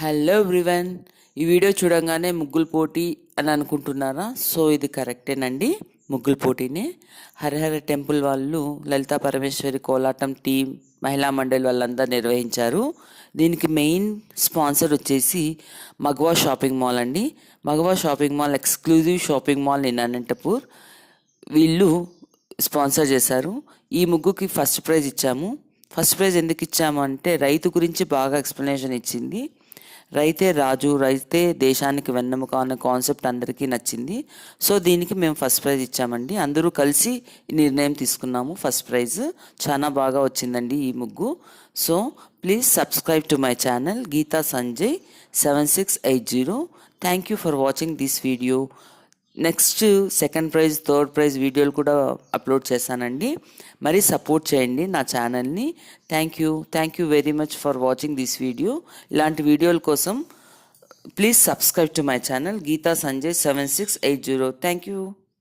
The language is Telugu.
హలో ఎవ్రీవన్, ఈ వీడియో చూడంగానే ముగ్గుల పోటీ అని అనుకుంటున్నారా? సో ఇది కరెక్టేనండి, ముగ్గుల పోటీనే. హరిహర టెంపుల్ వాళ్ళు, లలితా పరమేశ్వరి కోలాటం టీం, మహిళా మండలి వాళ్ళందరూ నిర్వహించారు. దీనికి మెయిన్ స్పాన్సర్ వచ్చేసి మగవా షాపింగ్ మాల్ అండి. Magava shopping mall exclusive shopping mall in Anantapur. వీళ్ళు స్పాన్సర్ చేశారు. ఈ ముగ్గుకి ఫస్ట్ ప్రైజ్ ఇచ్చాము. ఫస్ట్ ప్రైజ్ ఎందుకు ఇచ్చాము అంటే, రైతు గురించి బాగా ఎక్స్ప్లెనేషన్ ఇచ్చింది. రైతే రాజు, రైతే దేశానికి వెన్నెముక అన్న కాన్సెప్ట్ అందరికీ నచ్చింది. సో దీనికి మేము ఫస్ట్ ప్రైజ్ ఇచ్చామండి. అందరూ కలిసి ఈ నిర్ణయం తీసుకున్నాము. ఫస్ట్ ప్రైజ్ చాలా బాగా వచ్చిందండి ఈ ముగ్గు. So please subscribe to my channel Geeta Sanjay 7680. Thank you for watching this video. Next second prize, third prize వీడియోలు కూడా అప్లోడ్ చేశానండి. మరి సపోర్ట్ చేయండి నా ఛానల్ని. Thank you very much for watching this video. ఇలాంటి వీడియోల కోసం please subscribe to my channel Geeta Sanjay 7680. Thank you.